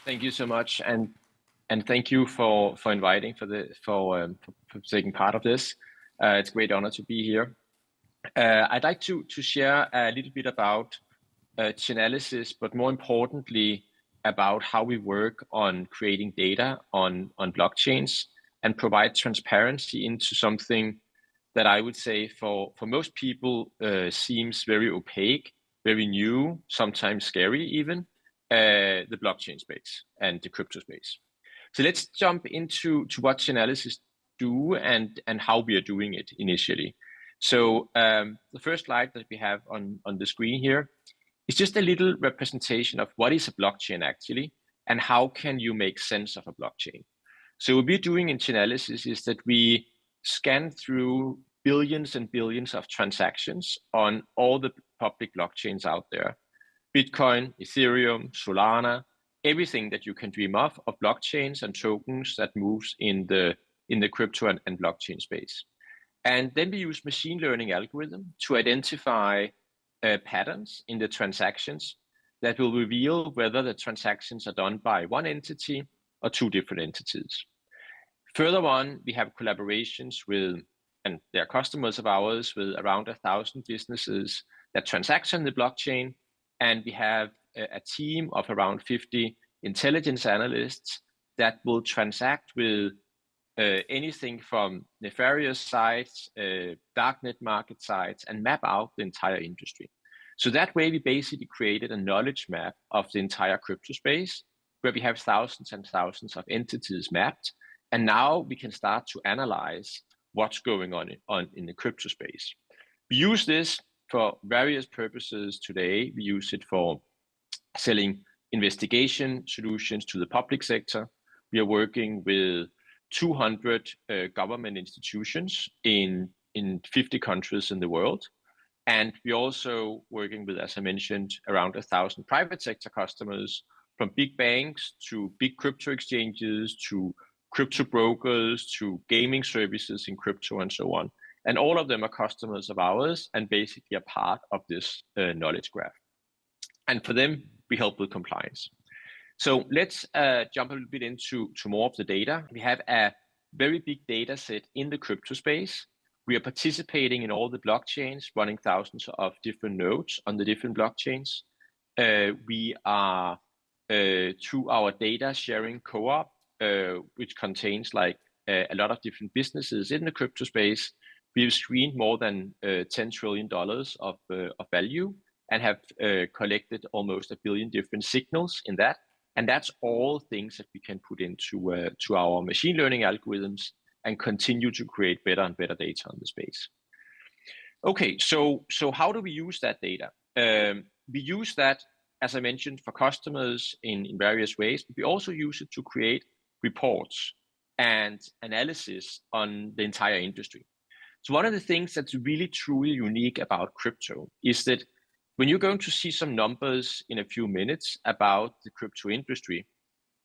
Thank you so much, and thank you for inviting for taking part of this. It's a great honor to be here. I'd like to share a little bit about Chainalysis, but more importantly about how we work on creating data on blockchains and provide transparency into something that I would say for most people seems very opaque, very new, sometimes scary even, the blockchain space and the crypto space. So let's jump into what Chainalysis do and how we are doing it initially. So the first slide that we have on the screen here is just a little representation of what is a blockchain actually, and how can you make sense of a blockchain. So what we're doing in Chainalysis is that we scan through billions and billions of transactions on all the public blockchains out there. Bitcoin, Ethereum, Solana, everything that you can dream of blockchains and tokens that moves in the crypto and blockchain space. And then we use machine learning algorithm to identify patterns in the transactions that will reveal whether the transactions are done by one entity or two different entities. Further on, we have collaborations with, and they're customers of ours, with around 1,000 businesses that transact on the blockchain. And we have a team of around 50 intelligence analysts that will transact with anything from nefarious sites, darknet market sites, and map out the entire industry. So that way we basically created a knowledge map of the entire crypto space, where we have thousands and thousands of entities mapped. And now we can start to analyze what's going on in the crypto space. We use this for various purposes today. We use it for selling investigation solutions to the public sector. We are working with 200 government institutions in 50 countries in the world. And we're also working with, as I mentioned, around 1,000 private sector customers, from big banks to big crypto exchanges to crypto brokers to gaming services in crypto and so on. And all of them are customers of ours and basically a part of this knowledge graph. And for them, we help with compliance. So let's jump a little bit into more of the data. We have a very big data set in the crypto space. We are participating in all the blockchains, running thousands of different nodes on the different blockchains. We are, through our data sharing co-op, which contains like a lot of different businesses in the crypto space, we've screened more than $10 trillion of value and have collected almost 1 billion different signals in that. And that's all things that we can put into to our machine learning algorithms and continue to create better and better data on the space. Okay, so how do we use that data? We use that, as I mentioned, for customers in various ways, but we also use it to create reports and analysis on the entire industry. So one of the things that's really truly unique about crypto is that when you're going to see some numbers in a few minutes about the crypto industry,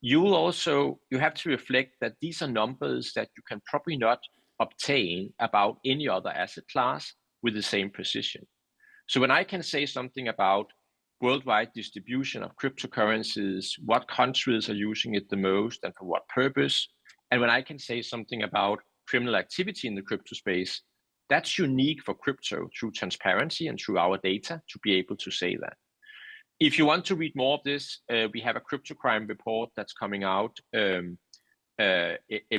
you have to reflect that these are numbers that you can probably not obtain about any other asset class with the same precision. So when I can say something about worldwide distribution of cryptocurrencies, what countries are using it the most and for what purpose, and when I can say something about criminal activity in the crypto space, that's unique for crypto through transparency and through our data to be able to say that. If you want to read more of this, we have a crypto crime report that's coming out every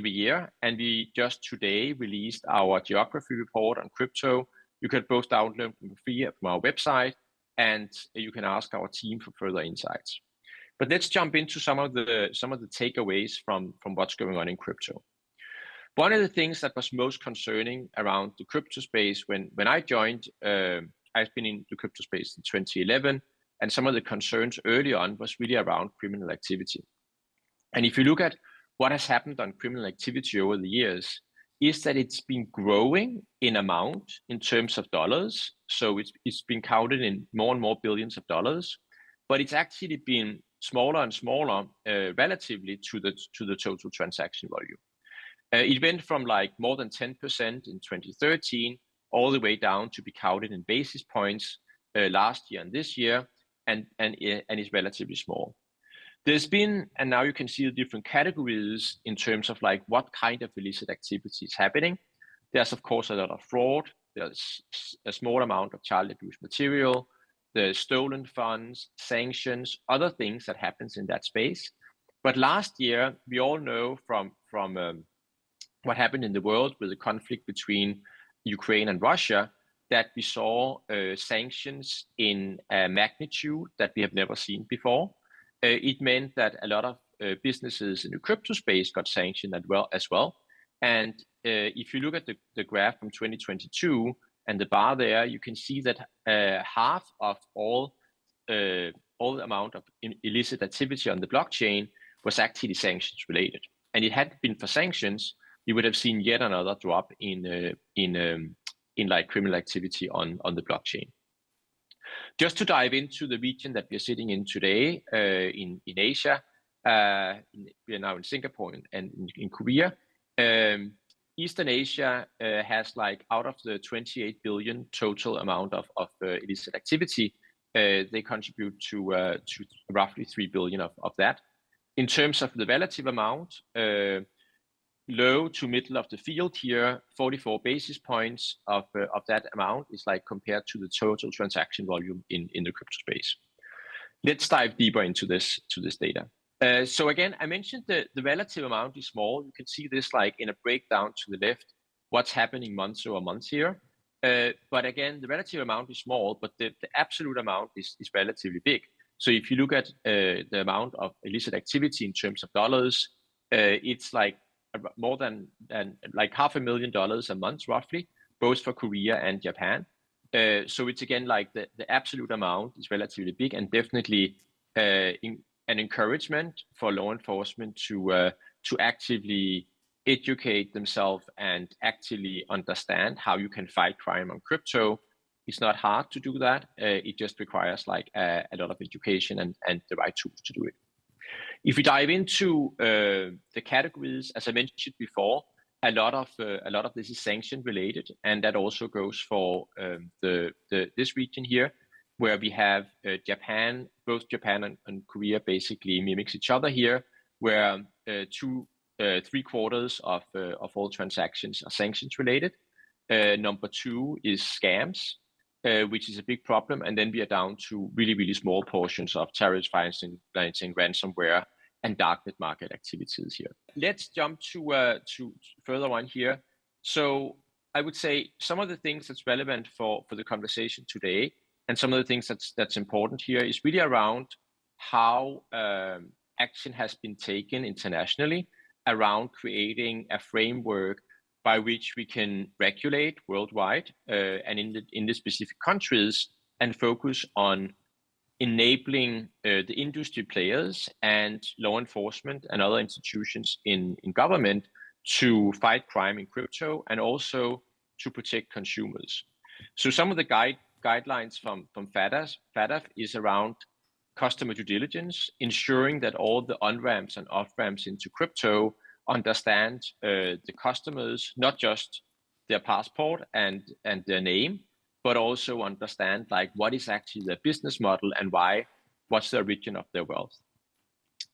year. And we just today released our geography report on crypto. You can both download them free from our website, and you can ask our team for further insights. But let's jump into some of the takeaways from what's going on in crypto. One of the things that was most concerning around the crypto space when I joined, I've been in the crypto space in 2011, and some of the concerns early on was really around criminal activity. And if you look at what has happened on criminal activity over the years, is that it's been growing in amount in terms of dollars. So it's been counted in more and more billions of dollars, but it's actually been smaller and smaller relatively to the total transaction volume. It went from like more than 10% in 2013 all the way down to be counted in basis points last year and this year, and is relatively small. There's been, and now you can see the different categories in terms of like what kind of illicit activity is happening. There's of course a lot of fraud. There's a small amount of child abuse material. There's stolen funds, sanctions, other things that happens in that space. But last year, we all know from what happened in the world with the conflict between Ukraine and Russia, that we saw sanctions in a magnitude that we have never seen before. It meant that a lot of businesses in the crypto space got sanctioned as well. And if you look at the graph from 2022 and the bar there, you can see that half of all the amount of illicit activity on the blockchain was actually sanctions related. And it had been for sanctions, you would have seen yet another drop in like criminal activity on the blockchain. Just to dive into the region that we're sitting in today, in Asia, we are now in Singapore and in Korea. Eastern Asia has like out of the 28 billion total amount of illicit activity, they contribute to roughly 3 billion of that. In terms of the relative amount, low to middle of the field here, 44 basis points of that amount is like compared to the total transaction volume in the crypto space. Let's dive deeper into this data. So again, I mentioned the relative amount is small. You can see this like in a breakdown to the left, what's happening month over month here. But again, the relative amount is small, but the absolute amount is relatively big. So if you look at the amount of illicit activity in terms of dollars, it's like more than like $500,000 a month roughly, both for Korea and Japan. So it's again like the absolute amount is relatively big, and definitely an encouragement for law enforcement to actively educate themselves and actually understand how you can fight crime on crypto. It's not hard to do that. It just requires like a lot of education and the right tools to do it. If we dive into the categories, as I mentioned before, a lot of this is sanction related, and that also goes for this region here, where we have Japan. Both Japan and Korea basically mimics each other here, where 3/4 of all transactions are sanctions related. Number 2 is scams, which is a big problem, and then we are down to really small portions of terrorist financing, ransomware, and darknet market activities here. Let's jump to further on here. So I would say some of the things that's relevant for the conversation today, and some of the things that's important here is really around how action has been taken internationally around creating a framework by which we can regulate worldwide and in the specific countries, and focus on enabling the industry players and law enforcement and other institutions in government to fight crime in crypto, and also to protect consumers. So some of the guidelines from FATF is around customer due diligence, ensuring that all the on-ramps and off-ramps into crypto understand the customers, not just their passport and their name, but also understand like what is actually their business model and what's the origin of their wealth.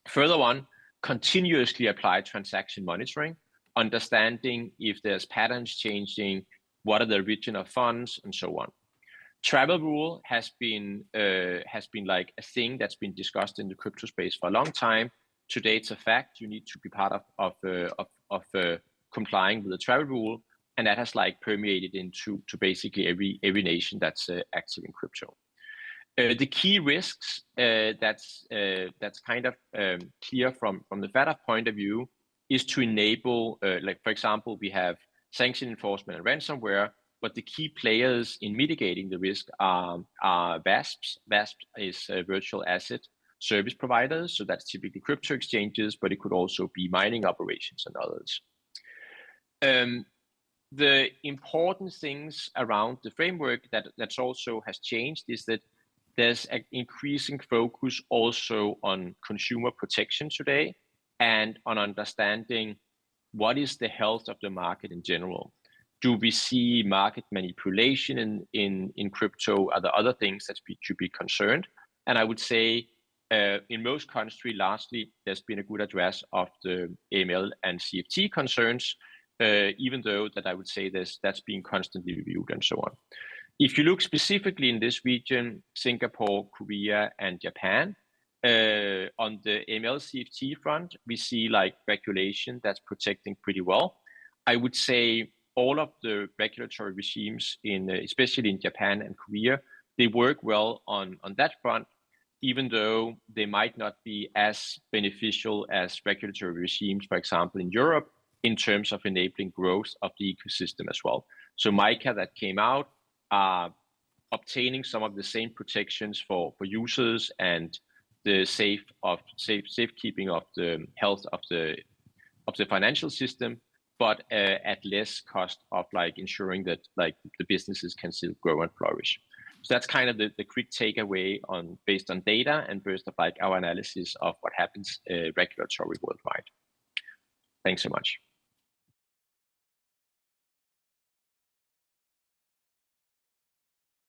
Further on, continuously apply transaction monitoring, understanding if there's patterns changing, what are the origin of funds, and so on. Travel rule has been like a thing that's been discussed in the crypto space for a long time. Today it's a fact. You need to be part of complying with the travel rule, and that has like permeated into basically every nation that's active in crypto. The key risks that's kind of clear from the FATF point of view is to enable, like for example, we have sanction enforcement and ransomware, but the key players in mitigating the risk are VASPs. VASP is virtual asset service providers, so that's typically crypto exchanges, but it could also be mining operations and others. The important things around the framework that's also has changed is that there's an increasing focus also on consumer protection today, and on understanding what is the health of the market in general. Do we see market manipulation in crypto? Are there other things that should be concerned? And I would say In most countries, lastly, there's been a good address of the AML and CFT concerns, even though that I would say that's being constantly reviewed and so on. If you look specifically in this region, Singapore, Korea, and Japan, on the AML CFT front, we see like regulation that's protecting pretty well. I would say all of the regulatory regimes, especially in Japan and Korea, they work well on that front, even though they might not be as beneficial as regulatory regimes, for example, in Europe, in terms of enabling growth of the ecosystem as well. So MiCA that came out, obtaining some of the same protections for users and the safekeeping of the health of the financial system, but at less cost of like ensuring that like the businesses can still grow and flourish. So that's kind of the quick takeaway based on data and based on like our analysis of what happens regulatory worldwide. Thanks so much.